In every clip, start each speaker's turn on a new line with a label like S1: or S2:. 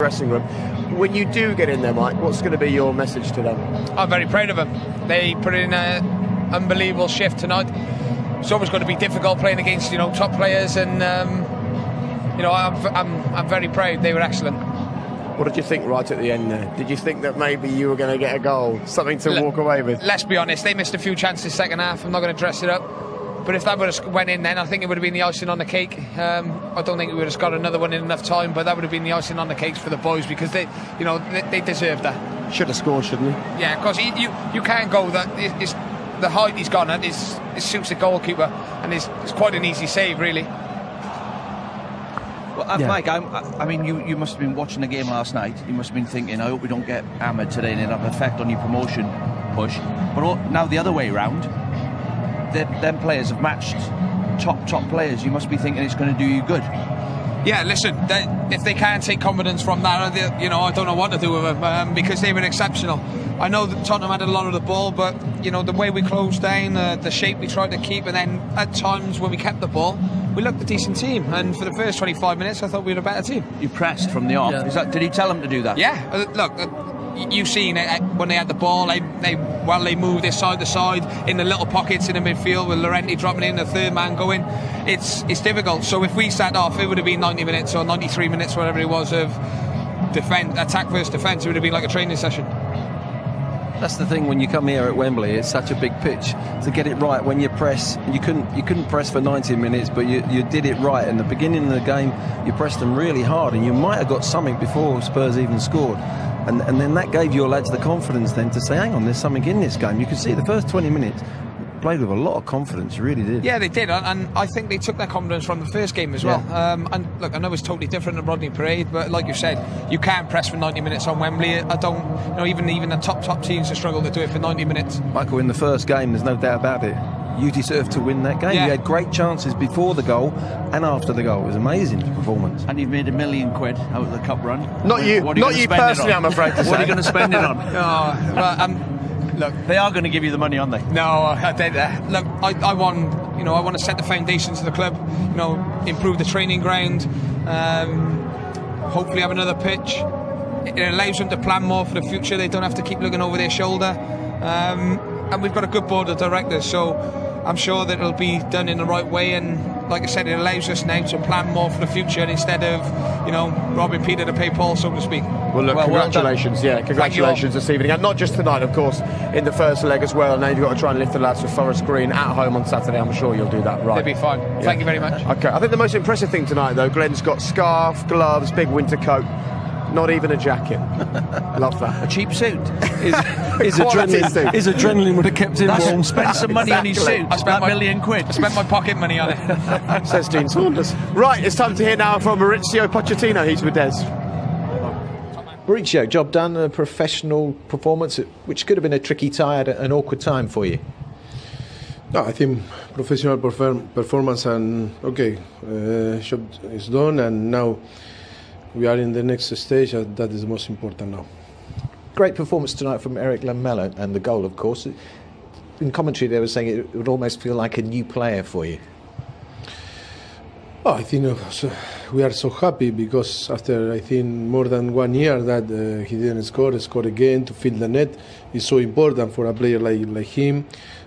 S1: dressing room. When you do get in there, Mike, what's going to be your message to them?
S2: I'm very proud of them. They put in an unbelievable shift tonight. It's always going to be difficult playing against top players, and I'm very proud. They were excellent.
S1: What did you think right at the end there? Did you think that maybe you were going to get a goal, something to walk away with?
S2: Let's be honest, they missed a few chances second half. I'm not going to dress it up. But if that would have went in then, I think it would have been the icing on the cake. I don't think we would have got another one in enough time, but that would have been the icing on the cakes for the boys, because they deserve that.
S1: Should have scored, shouldn't he?
S2: Yeah, because you can't go that. The height he's gone at is suits the goalkeeper, and it's quite an easy save, really.
S3: Well, Mike, I mean, you must have been watching the game last night. You must have been thinking, I hope we don't get hammered today and it'll have an effect on your promotion push. But now the other way round, them players have matched top players. You must be thinking it's going to do you good.
S2: Yeah, listen, if they can't take confidence from that, I don't know what to do with them, because they were exceptional. I know that Tottenham had a lot of the ball, but the way we closed down, the shape we tried to keep, and then at times when we kept the ball, we looked a decent team. And for the first 25 minutes, I thought we were a better team.
S3: You pressed from the off. Yeah. Did you tell them to do that?
S2: Yeah. Look, you've seen it when they had the ball. They moved this side to side in the little pockets in the midfield with Llorente dropping in, the third man going. It's difficult. So if we sat off, it would have been 90 minutes or 93 minutes, whatever it was, of attack versus defence. It would have been like a training session.
S4: That's the thing when you come here at Wembley. It's such a big pitch to get it right. When you press, you couldn't press for 90 minutes, but you did it right. In the beginning of the game, you pressed them really hard, and you might have got something before Spurs even scored. And then that gave your lads the confidence then to say, hang on, there's something in this game. You could see the first 20 minutes played with a lot of confidence, really did.
S2: Yeah, they did, and I think they took their confidence from the first game as well. And look, I know it's totally different than Rodney Parade, but like you said, you can't press for 90 minutes on Wembley. I don't, even the top teams have struggled to do it for 90 minutes.
S4: Michael, in the first game, there's no doubt about it. You deserved to win that game. Yeah. You had great chances before the goal and after the goal. It was an amazing performance.
S3: And you've made £1 million out of the cup run.
S1: Not you personally, I'm afraid to say.
S3: What are you going to spend it on?
S2: Look,
S3: they are going to give you the money, aren't they?
S2: No, look, I want to set the foundations of the club. Improve the training ground. Hopefully, have another pitch. It allows them to plan more for the future. They don't have to keep looking over their shoulder. And we've got a good board of directors, so I'm sure that it'll be done in the right way. And like I said, it allows us now to plan more for the future instead of, robbing Peter to pay Paul, so to speak.
S1: Well, look, congratulations. Congratulations this evening. And not just tonight, of course, in the first leg as well. And now you've got to try and lift the lads for Forest Green at home on Saturday. I'm sure you'll do that right.
S2: They'll be fine. Yeah. Thank you very much.
S1: Okay, I think the most impressive thing tonight, though, Glenn's got scarf, gloves, big winter coat. Not even a jacket. Love that.
S3: A cheap suit.
S4: His adrenaline would have kept him warm.
S3: Spend some money on his suit. I spent £1 million.
S2: I spent my pocket money on it.
S1: Says Dean Saunders. Right, it's time to hear now from Maurizio Pochettino. He's with Des.
S5: Maurizio, job done. A professional performance, which could have been a tricky, tired and awkward time for you.
S6: No, I think professional performance and job is done, and now we are in the next stage, and that is the most important now.
S5: Great performance tonight from Eric Lamela, and the goal, of course. In commentary, they were saying it would almost feel like a new player for you.
S6: I think we are so happy because after, I think, more than 1 year that he didn't score again to fill the net is so important for a player like him.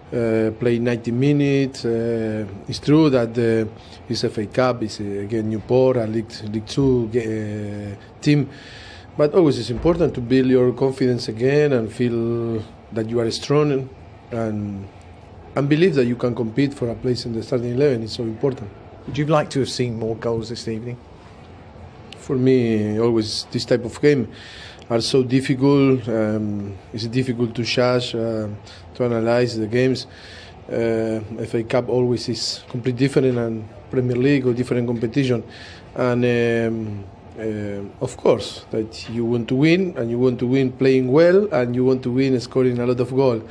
S6: Play 90 minutes. It's true that it's FA Cup, it's again Newport, a League 2 team, but always it's important to build your confidence again and feel that you are strong and believe that you can compete for a place in the starting 11. It's so important.
S5: Would you like to have seen more goals this evening?
S6: For me, always this type of game are so difficult. It's difficult to judge, to analyze the games. FA Cup always is completely different than Premier League or different competition. And of course, that you want to win, and you want to win playing well, and you want to win scoring a lot of goals.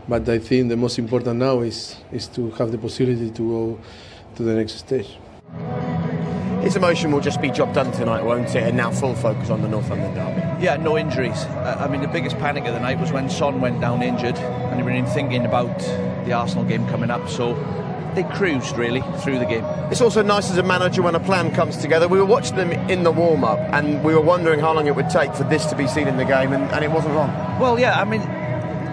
S6: But I think the most important now is to have the possibility to go to the next stage.
S1: His emotion will just be job done tonight, won't it? And now full focus on the Northumberland derby.
S3: Yeah, no injuries. I mean, the biggest panic of the night was when Son went down injured, and he was thinking about the Arsenal game coming up. So they cruised really through the game.
S1: It's also nice as a manager when a plan comes together. We were watching them in the warm-up and we were wondering how long it would take for this to be seen in the game, and it wasn't long.
S3: Well, yeah, I mean,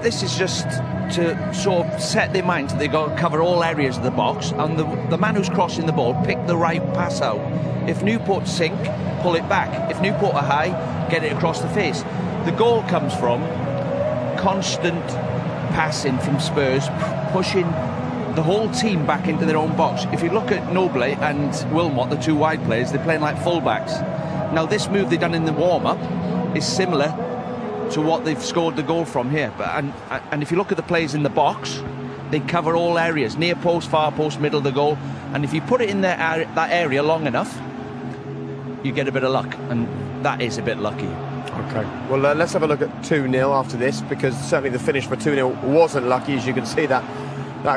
S3: this is just to sort of set their mind that they've got to cover all areas of the box, and the man who's crossing the ball, pick the right pass out. If Newport sink, pull it back. If Newport are high, get it across the face. The goal comes from constant passing from Spurs, pushing the whole team back into their own box. If you look at Noble and Wilmot, the two wide players, they're playing like fullbacks. Now this move they've done in the warm-up is similar to what they've scored the goal from here. But and if you look at the players in the box, they cover all areas, near post, far post, middle of the goal, and if you put it in that area long enough, you get a bit of luck, and that is a bit lucky.
S1: Okay, well, let's have a look at 2-0 after this, because certainly the finish for 2-0 wasn't lucky, as you can see that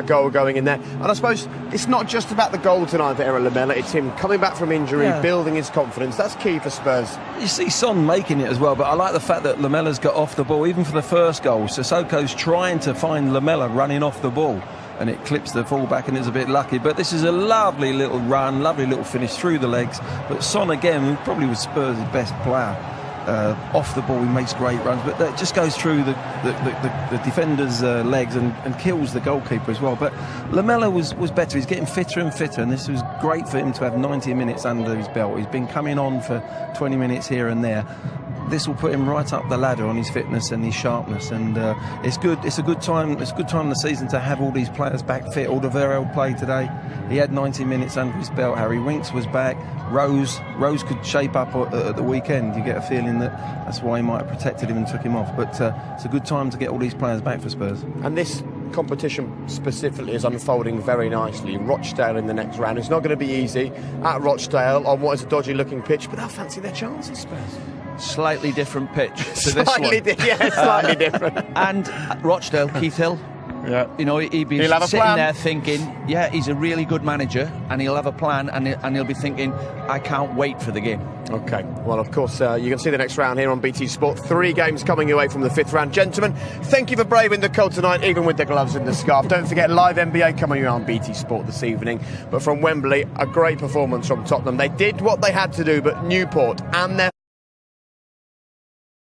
S1: goal going in there. And I suppose it's not just about the goal tonight for Eric Lamela, it's him coming back from injury, building his confidence. That's key for Spurs.
S4: You see Son making it as well, but I like the fact that Lamela's got off the ball, even for the first goal. Sissoko's trying to find Lamela running off the ball, and it clips the fullback, and it's a bit lucky. But this is a lovely little run, lovely little finish through the legs. But Son again, probably was Spurs' best player. Off the ball, he makes great runs, but that just goes through the defender's legs and kills the goalkeeper as well. But Lamela was better. He's getting fitter and fitter, and this was great for him to have 90 minutes under his belt. He's been coming on for 20 minutes here and there. This will put him right up the ladder on his fitness and his sharpness, and it's good. It's a good time. It's a good time in the season to have all these players back fit. Alderweireld played today. He had 90 minutes under his belt. Harry Winks was back. Rose could shape up at the weekend. You get a feeling that's why he might have protected him and took him off. But it's a good time to get all these players back for Spurs.
S1: And this competition specifically is unfolding very nicely. Rochdale in the next round. It's not going to be easy at Rochdale on what is a dodgy-looking pitch, but they'll fancy their chances, Spurs.
S3: Slightly different pitch to this one.
S1: Slightly different.
S3: And Rochdale, Keith Hill.
S1: Yeah.
S3: You know, he'll be sitting there thinking, yeah, he's a really good manager, and he'll have a plan, and he'll be thinking, I can't wait for the game.
S1: Okay, well, of course, you can see the next round here on BT Sport. 3 games coming away from the 5th round. Gentlemen, thank you for braving the cold tonight, even with the gloves and the scarf. Don't forget, live NBA coming on BT Sport this evening. But from Wembley, a great performance from Tottenham. They did what they had to do, but Newport and their